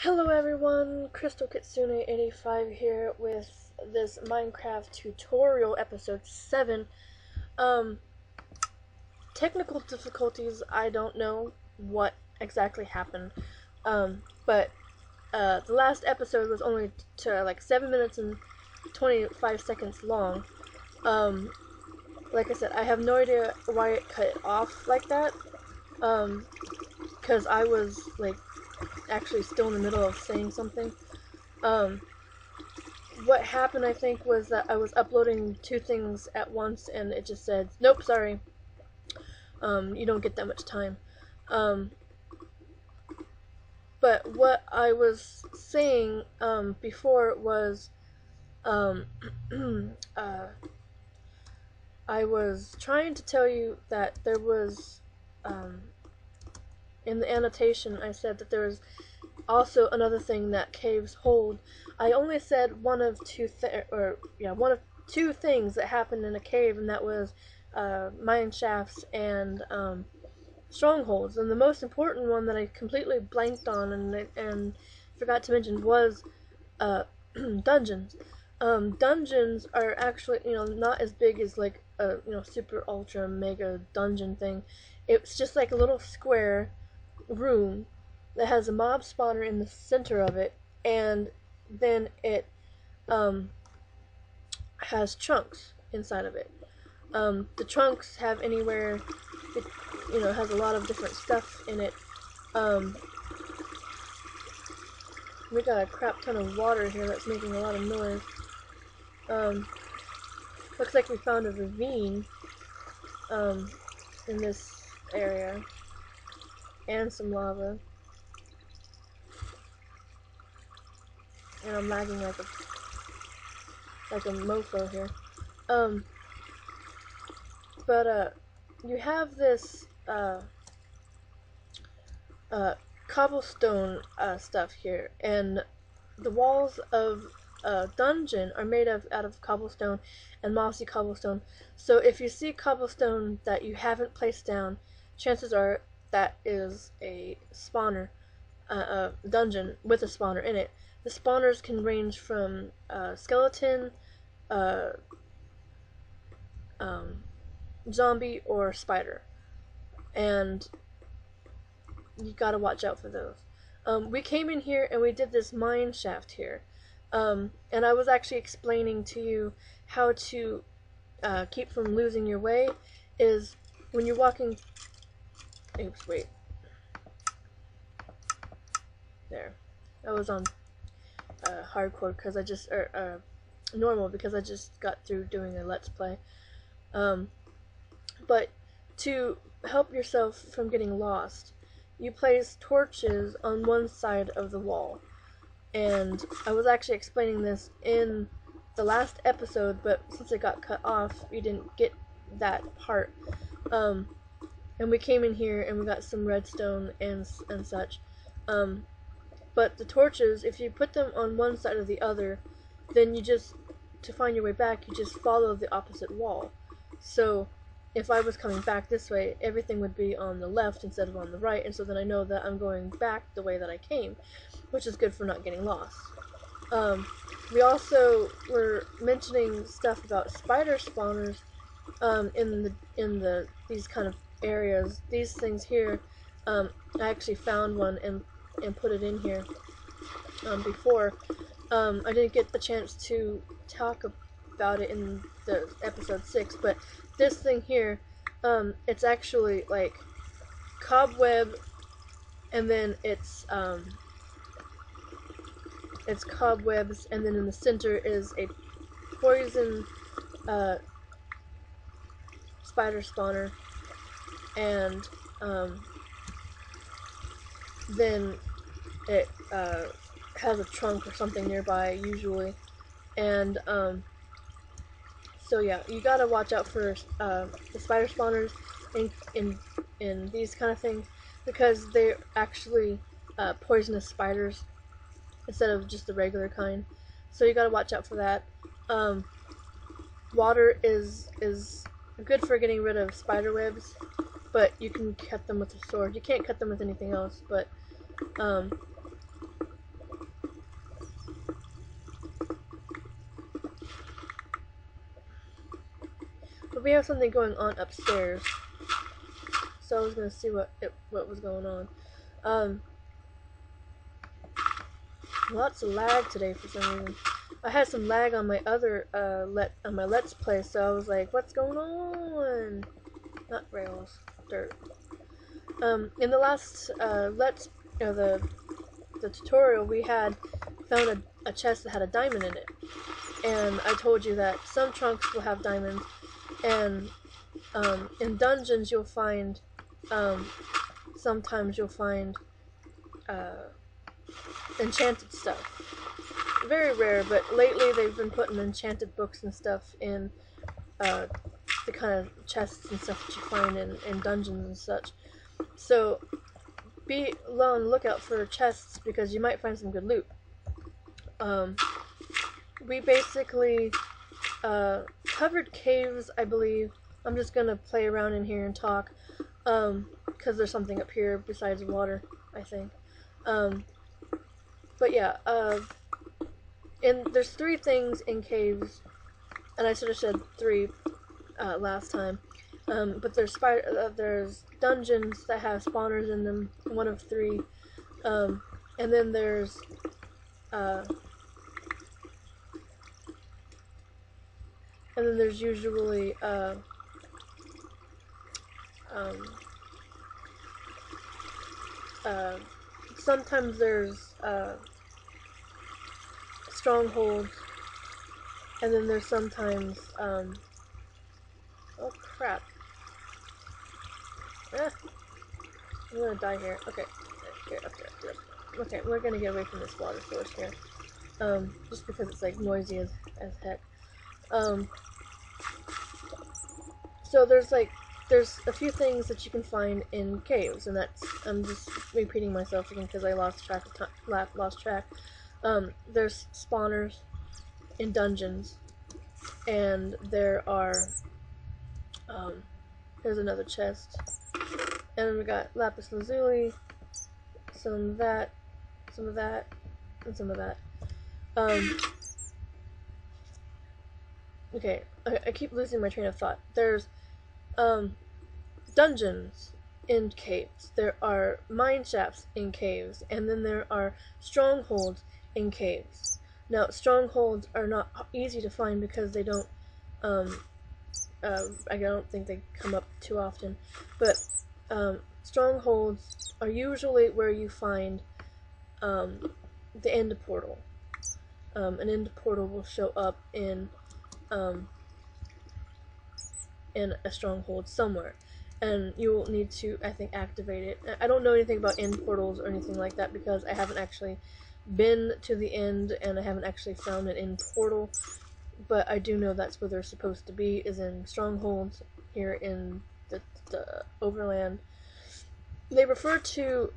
Hello everyone, Crystalkitsune85 here with this Minecraft tutorial episode 7. Technical difficulties, I don't know what exactly happened, but the last episode was only like 7 minutes and 25 seconds long. Like I said, I have no idea why it cut off like that, because I was like actually still in the middle of saying something. What happened, I think, was that I was uploading two things at once and it just said, nope, sorry, you don't get that much time. But what I was saying before was I was trying to tell you that there was in the annotation I said that there was also another thing that caves hold. I only said one of two things that happened in a cave, and that was mine shafts and strongholds. And the most important one that I completely blanked on and forgot to mention was dungeons. Dungeons are actually, not as big as like a super ultra mega dungeon thing. It's just like a little square room that has a mob spawner in the center of it, and then it has chunks inside of it. The chunks have anywhere, it has a lot of different stuff in it. We got a crap ton of water here that's making a lot of noise. Looks like we found a ravine in this area, and some lava. And I'm lagging like a mofo here. But you have this cobblestone stuff here, and the walls of a dungeon are made out of cobblestone and mossy cobblestone. So if you see cobblestone that you haven't placed down, chances are that is a spawner, a dungeon with a spawner in it. The spawners can range from skeleton, zombie, or spider, and you gotta watch out for those. We came in here and we did this mine shaft here, and I was actually explaining to you how to keep from losing your way. Is when you're walking. Oops, wait. There. I was on hardcore because I just normal because I just got through doing a let's play. But to help yourself from getting lost, you place torches on one side of the wall. And I was actually explaining this in the last episode, but since it got cut off, you didn't get that part. And we came in here and we got some redstone and such. But the torches, if you put them on one side or the other, then you just, to find your way back, you just follow the opposite wall. So if I was coming back this way, everything would be on the left instead of on the right, and so then I know that I'm going back the way that I came, which is good for not getting lost. We also were mentioning stuff about spider spawners in these kind of areas. These things here, I actually found one and put it in here before. I didn't get the chance to talk about it in the episode 6, but this thing here, it's actually like cobweb, and then it's cobwebs, and then in the center is a poison spider spawner, and then it has a trunk or something nearby usually, and so yeah, you gotta watch out for the spider spawners in these kind of things, because they're actually poisonous spiders instead of just the regular kind. So you gotta watch out for that. Water is good for getting rid of spider webs, but you can cut them with a sword. You can't cut them with anything else, but we have something going on upstairs. So I was gonna see what was going on. Lots of lag today for some reason. I had some lag on my other Let's Play, so I was like, what's going on? Not rails, dirt. In the last the tutorial, we had found a chest that had a diamond in it, and I told you that some trunks will have diamonds, and in dungeons you'll find sometimes you'll find enchanted stuff. Very rare, but lately they've been putting enchanted books and stuff in the kind of chests and stuff that you find in dungeons and such. So be on the lookout for chests because you might find some good loot. We basically covered caves, I believe. I'm just gonna play around in here and talk because there's something up here besides water, I think. But yeah, and there's 3 things in caves, and I should have said 3 last time. But there's dungeons that have spawners in them, 1 of 3, and then there's usually sometimes there's strongholds, and then there's sometimes oh crap. I'm gonna die here. Okay. Here, up here. Okay, we're gonna get away from this water source here. Just because it's like noisy as heck. So there's a few things that you can find in caves, and I'm just repeating myself again because I lost track of time. There's spawners in dungeons, and there are here's another chest, and we got lapis lazuli, some of that, and some of that. Okay, I keep losing my train of thought. There's dungeons in caves, there are mine shafts in caves, and then there are strongholds in caves. Now, strongholds are not easy to find because they don't I don't think they come up too often, but strongholds are usually where you find the end portal. An end portal will show up in a stronghold somewhere, and you will need to, I think, activate it. I don't know anything about end portals or anything like that because I haven't actually been to the end, and I haven't actually found an end portal. But I do know that's where they're supposed to be, is in strongholds here in the overland. They refer to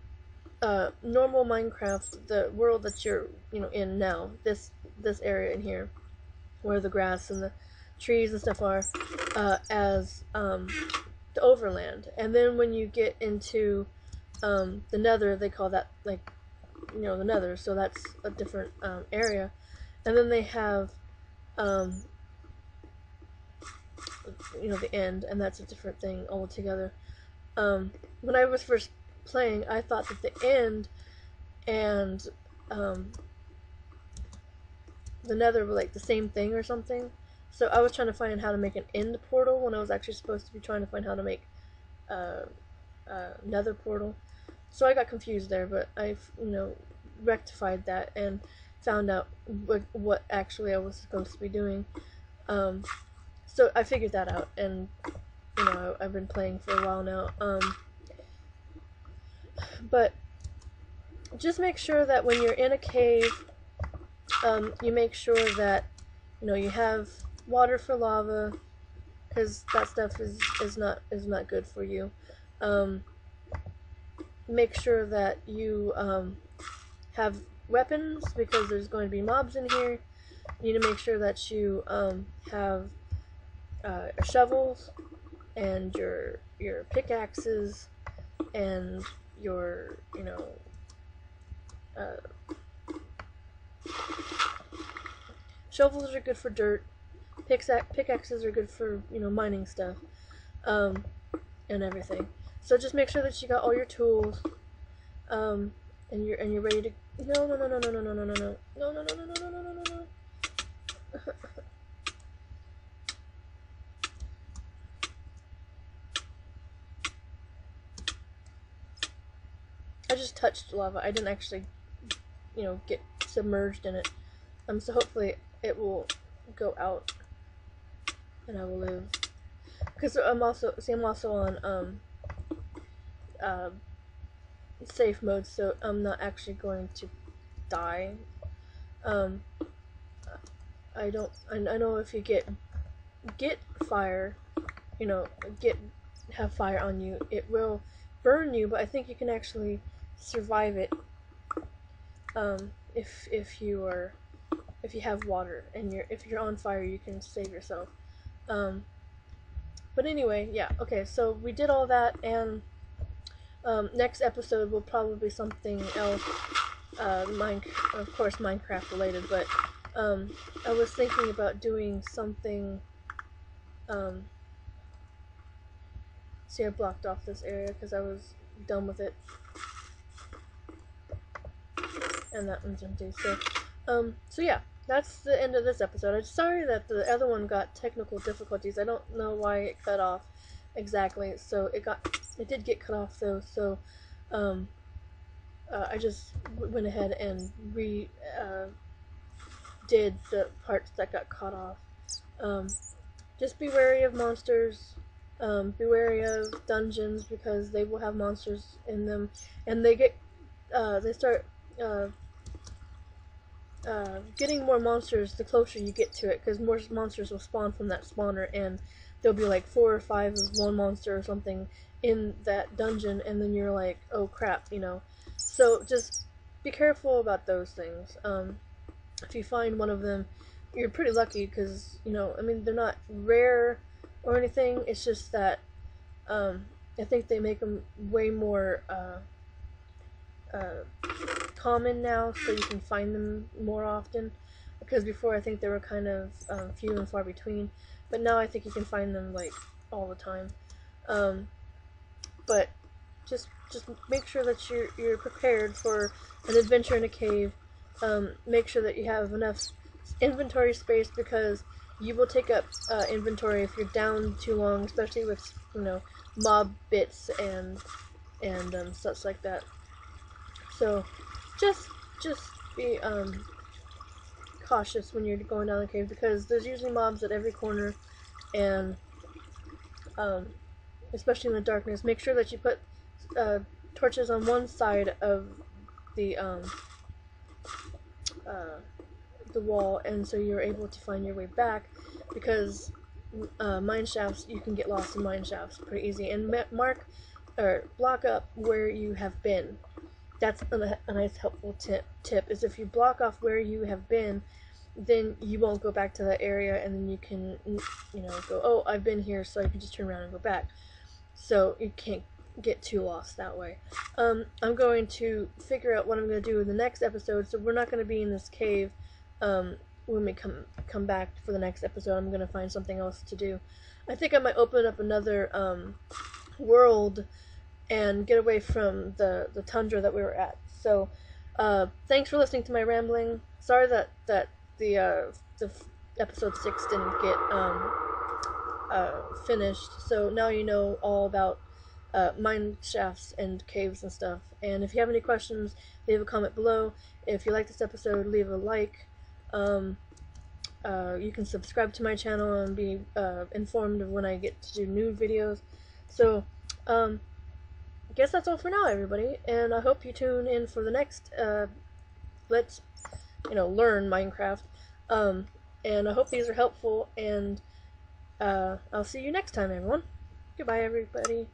normal Minecraft, the world that you're in now, this area in here, where the grass and the trees and stuff are, as the overland. And then when you get into the nether, they call that the nether, so that's a different area. And then they have the end, and that's a different thing altogether. When I was first playing, I thought that the end and the nether were like the same thing or something. So I was trying to find how to make an end portal when I was actually supposed to be trying to find how to make nether portal. So I got confused there, but I've rectified that and found out what actually I was supposed to be doing. So I figured that out, and I've been playing for a while now. But just make sure that when you're in a cave, you make sure that you have water for lava, because that stuff is not good for you. Make sure that you have weapons, because there's going to be mobs in here. You need to make sure that you have shovels and your pickaxes and your shovels are good for dirt. pickaxes are good for, you know, mining stuff, and everything. So just make sure that you got all your tools, and you're ready to. No. I just touched lava. I didn't actually, you know, get submerged in it. So hopefully it will go out, and I will live. Because I'm also on safe mode, so I'm not actually going to die. I know if you get fire, you know, have fire on you, it will burn you, but I think you can actually survive it if you have water and if you're on fire, you can save yourself. But anyway, yeah, okay, so we did all that, and next episode will probably be something else, of course Minecraft related, but I was thinking about doing something. See, I blocked off this area because I was done with it, and that one's empty. So yeah, that's the end of this episode. I'm sorry that the other one got technical difficulties. I don't know why it cut off exactly. So it did get cut off though. So I just went ahead and did the parts that got cut off. Just be wary of monsters. Be wary of dungeons because they will have monsters in them, and they start getting more monsters the closer you get to it, because more monsters will spawn from that spawner, and there'll be like 4 or 5 of one monster or something in that dungeon, and then you're like, oh crap, you know. So just be careful about those things. If you find one of them, you're pretty lucky, because, you know, I mean, they're not rare or anything, it's just that I think they make them way more common now, so you can find them more often, because before I think they were kind of few and far between, but now I think you can find them like all the time. But just make sure that you're prepared for an adventure in a cave. Make sure that you have enough inventory space, because you will take up inventory if you're down too long, especially with, you know, mob bits and such like that. So just be cautious when you're going down the cave, because there's usually mobs at every corner, and especially in the darkness. Make sure that you put torches on one side of the wall, and so you're able to find your way back, because mine shafts, you can get lost in mine shafts pretty easy. And mark or block up where you have been. That's a nice helpful tip is if you block off where you have been, then you won't go back to that area, and then you can, you know, go, oh, I've been here, so I can just turn around and go back. So you can't get too lost that way. I'm going to figure out what I'm going to do in the next episode, so we're not going to be in this cave when we come back for the next episode. I'm going to find something else to do. I think I might open up another world and get away from the tundra that we were at. So thanks for listening to my rambling. Sorry that the episode 6 didn't get finished. So now you know all about mine shafts and caves and stuff. And if you have any questions, leave a comment below. If you like this episode, leave a like. You can subscribe to my channel and be informed of when I get to do new videos. So I guess that's all for now, everybody, and I hope you tune in for the next let's, you know, learn Minecraft. And I hope these are helpful, and I'll see you next time, everyone. Goodbye, everybody.